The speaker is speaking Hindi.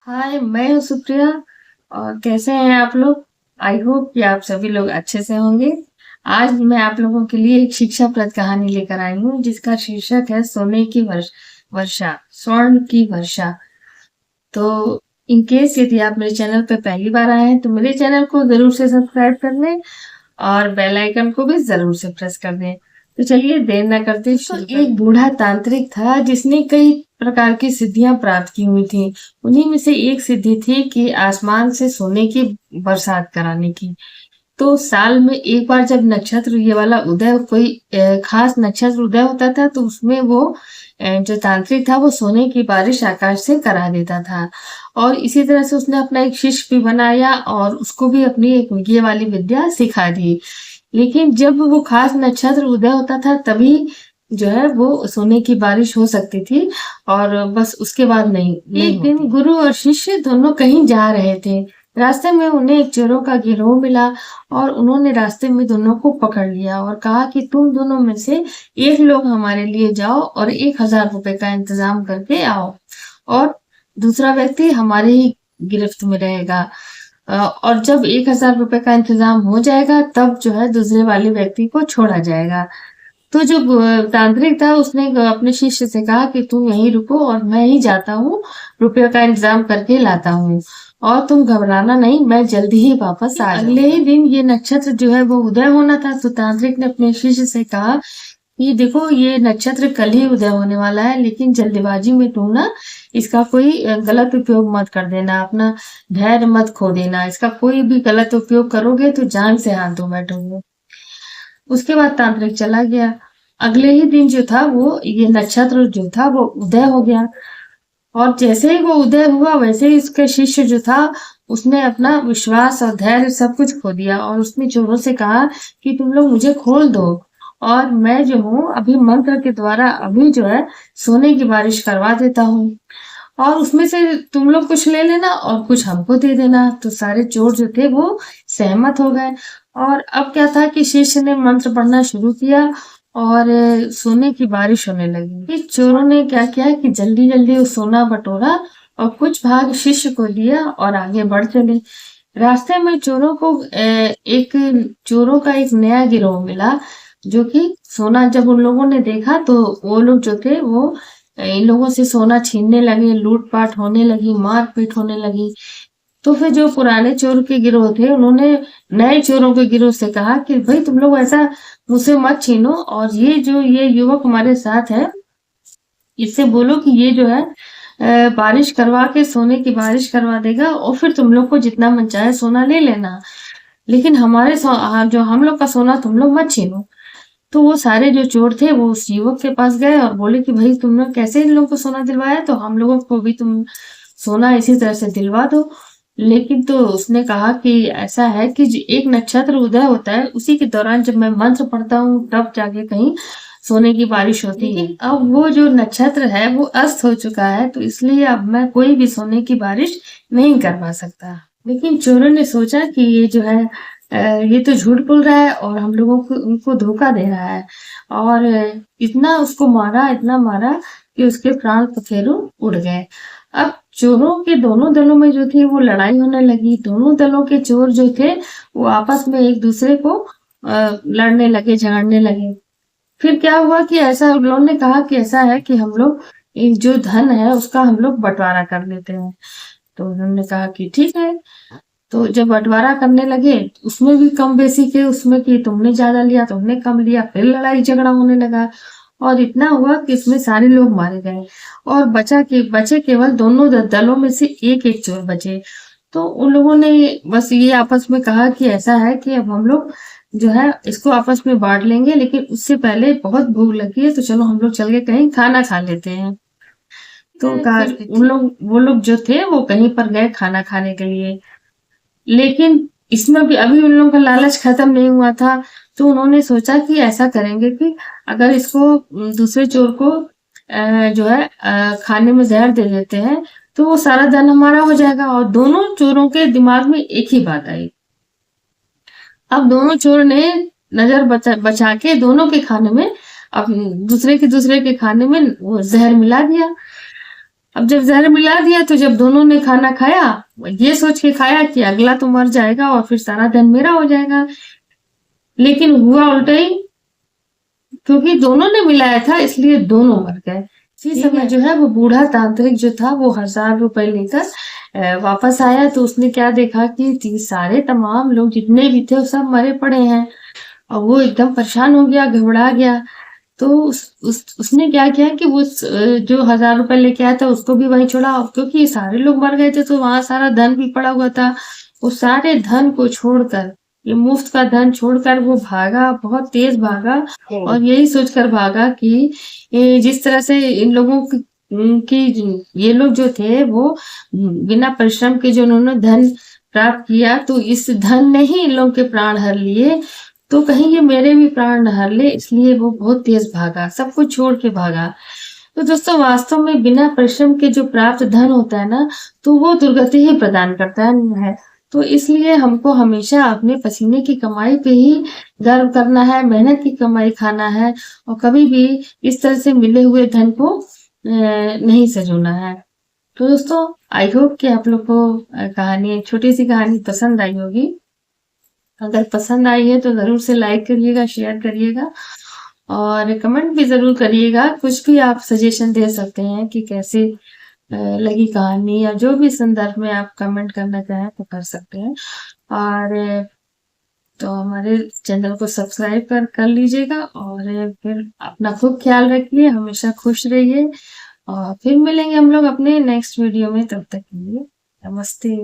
हाय, मैं हूँ सुप्रिया। और कैसे हैं आप लोग? आई होप कि आप सभी लोग अच्छे से होंगे। आज मैं आप लोगों के लिए एक शिक्षाप्रद कहानी लेकर आई हूँ जिसका शीर्षक है सोने की वर्षा, स्वर्ण की वर्षा। तो इन केस यदि आप मेरे चैनल पर पहली बार आए हैं तो मेरे चैनल को जरूर से सब्सक्राइब कर लें और बेल आइकन को भी जरूर से प्रेस कर दें। तो चलिए देर न करते शुरू करते हैं। एक बूढ़ा तांत्रिक था जिसने कई प्रकार की सिद्धियां प्राप्त की हुई थी। उन्हीं में से एक सिद्धि थी कि आसमान से सोने की बरसात कराने की। तो साल में एक बार जब नक्षत्र ये वाला उदय कोई खास नक्षत्र उदय होता था तो उसमें वो जो तांत्रिक था वो सोने की बारिश आकाश से करा देता था। और इसी तरह से उसने अपना एक शिष्य भी बनाया और उसको भी अपनी एक ये वाली विद्या सिखा दी। लेकिन जब वो खास नक्षत्र उदय होता था तभी जो है वो सोने की बारिश हो सकती थी और बस उसके बाद नहीं एक दिन गुरु और शिष्य दोनों कहीं जा रहे थे। रास्ते में उन्हें एक चोरों का गिरोह मिला और उन्होंने रास्ते में दोनों को पकड़ लिया और कहा कि तुम दोनों में से एक लोग हमारे लिए जाओ और 1,000 रुपए का इंतजाम करके आओ और दूसरा व्यक्ति हमारे ही गिरफ्त में रहेगा। और जब 1,000 रुपए का इंतजाम हो जाएगा तब जो है दूसरे वाले व्यक्ति को छोड़ा जाएगा। तो जो तांत्रिक था उसने अपने शिष्य से कहा कि तुम यहीं रुको और मैं ही जाता हूँ, रुपये का इंतजाम करके लाता हूँ और तुम घबराना नहीं, मैं जल्दी ही वापस आ जाऊंगा। अगले ही दिन ये नक्षत्र जो है वो उदय होना था तो तांत्रिक ने अपने शिष्य से कहा कि देखो ये नक्षत्र कल ही उदय होने वाला है, लेकिन जल्दबाजी में तुम ना इसका कोई गलत उपयोग मत कर देना, अपना धैर्य मत खो देना। इसका कोई भी गलत उपयोग करोगे तो जान से हाथ धो बैठोगे। उसके बाद तांत्रिक चला गया। अगले ही दिन जो था वो ये नक्षत्र जो था वो उदय हो गया और जैसे ही वो उदय हुआ वैसे ही उसके शिष्य जो था उसने अपना विश्वास और धैर्य सब कुछ खो दिया और उसने चोरों से कहा कि तुम लोग मुझे खोल दो और मैं जो हूँ अभी मंत्र के द्वारा अभी जो है सोने की बारिश करवा देता हूँ और उसमें से तुम लोग कुछ ले लेना और कुछ हमको दे देना। तो सारे चोर जो थे वो सहमत हो गए और अब क्या था कि शिष्य ने मंत्र पढ़ना शुरू किया और सोने की बारिश होने लगी। फिर चोरों ने क्या किया कि जल्दी जल्दी वो सोना बटोरा और कुछ भाग शिष्य को दिया और आगे बढ़ चले। रास्ते में चोरों को एक चोरों का एक नया गिरोह मिला जो कि सोना जब उन लोगों ने देखा तो वो लोग जो थे वो इन लोगों से सोना छीनने लगे, लूटपाट होने लगी, मारपीट होने लगी। तो फिर जो पुराने चोर के गिरोह थे उन्होंने नए चोरों के गिरोह से कहा कि भाई तुम लोग ऐसा मुझसे मत छीनो और ये युवक हमारे साथ है इससे बोलो कि ये जो है बारिश करवा के सोने की बारिश करवा देगा और फिर तुम लोग को जितना मन चाहे सोना ले लेना, लेकिन हमारे जो हम लोग का सोना तुम लोग मत छीनो। तो वो सारे जो चोर थे वो उस युवक के पास गए और बोले कि भाई तुमने कैसे इन लोगों को सोना दिलवाया, तो हम लोगों को भी तुम सोना इसी तरह से दिलवा दो। लेकिन तो उसने कहा कि ऐसा है कि एक नक्षत्र उदय होता है उसी के दौरान जब मैं मंत्र पढ़ता हूँ तब जाके कहीं सोने की बारिश होती है। अब वो जो नक्षत्र है वो अस्त हो चुका है तो इसलिए अब मैं कोई भी सोने की बारिश नहीं करवा सकता। लेकिन चोरों ने सोचा कि ये जो है ये तो झूठ बोल रहा है और हम लोगों को उनको धोखा दे रहा है और इतना उसको मारा, इतना मारा कि उसके प्राण पखेरु उड़ गए। अब चोरों के दोनों दलों में जो थी वो लड़ाई होने लगी। दोनों दलों के चोर जो थे वो आपस में एक दूसरे को लड़ने लगे, झगड़ने लगे। फिर क्या हुआ कि ऐसा उन लोगों ने कहा कि ऐसा है कि हम लोग जो धन है उसका हम लोग बंटवारा कर लेते हैं। तो उन्होंने कहा कि ठीक है। तो जब बंटवारा करने लगे उसमें भी कम बेसी के उसमें कि तुमने ज्यादा लिया तुमने कम लिया, फिर लड़ाई झगड़ा होने लगा और इतना हुआ कि इसमें सारे लोग मारे गए और बचे केवल दोनों दलों में से एक एक चोर बचे। तो उन लोगों ने बस ये आपस में कहा कि ऐसा है कि अब हम लोग जो है इसको आपस में बांट लेंगे, लेकिन उससे पहले बहुत भूख लगी है तो चलो हम लोग चल के कहीं खाना खा लेते हैं। तो वो लोग जो थे वो कहीं पर गए खाना खाने के लिए, लेकिन इसमें भी अभी उन लोगों का लालच खत्म नहीं हुआ था। तो उन्होंने सोचा कि ऐसा करेंगे कि अगर इसको दूसरे चोर को जो है खाने में जहर दे देते हैं तो वो सारा धन हमारा हो जाएगा। और दोनों चोरों के दिमाग में एक ही बात आई। अब दोनों चोर ने नजर बचा के दोनों के खाने में अब दूसरे के खाने में वो जहर मिला दिया। अब जब जहर मिला दिया तो जब दोनों ने खाना खाया, ये सोच के खाया कि अगला तो मर जाएगा और फिर सारा धन मेरा हो जाएगा, लेकिन हुआ उल्टा ही, क्योंकि दोनों ने मिलाया था इसलिए दोनों मर गए। इसी समय जो है वो बूढ़ा तांत्रिक जो था वो 1000 रुपए लेकर वापस आया, तो उसने क्या देखा कि सारे तमाम लोग जितने भी थे वो सब मरे पड़े हैं, और वो एकदम परेशान हो गया, घबरा गया। तो उसने क्या किया कि वो जो 1000 रुपए लेके आया था उसको भी वहीं छोड़ा, क्योंकि सारे लोग मर गए थे तो वहां सारा धन भी पड़ा हुआ था। वो सारे धन को छोड़कर, ये मुफ्त का धन छोड़कर वो भागा, बहुत तेज भागा, और यही सोचकर भागा कि जिस तरह से इन लोगों की ये लोग जो थे वो बिना परिश्रम के जो उन्होंने धन प्राप्त किया, तो इस धन ने ही इन लोगों के प्राण हर लिए, तो कहीं ये मेरे भी प्राण न हर ले, इसलिए वो बहुत तेज भागा, सब कुछ छोड़ के भागा। तो दोस्तों वास्तव में बिना परिश्रम के जो प्राप्त धन होता है ना, तो वो दुर्गति ही प्रदान करता है। तो इसलिए हमको हमेशा अपने पसीने की कमाई पे ही गर्व करना है, मेहनत की कमाई खाना है, और कभी भी इस तरह से मिले हुए धन को नहीं सजोना है। तो दोस्तों आई होप कि आप लोग को कहानी, छोटी सी कहानी पसंद आई होगी। अगर पसंद आई है तो जरूर से लाइक करिएगा, शेयर करिएगा, और कमेंट भी जरूर करिएगा। कुछ भी आप सजेशन दे सकते हैं कि कैसे लगी कहानी, या जो भी संदर्भ में आप कमेंट करना चाहें तो कर सकते हैं। और तो हमारे चैनल को सब्सक्राइब कर लीजिएगा, और फिर अपना खूब ख्याल रखिए, हमेशा खुश रहिए, और फिर मिलेंगे हम लोग अपने नेक्स्ट वीडियो में। तब तक के लिए नमस्ते।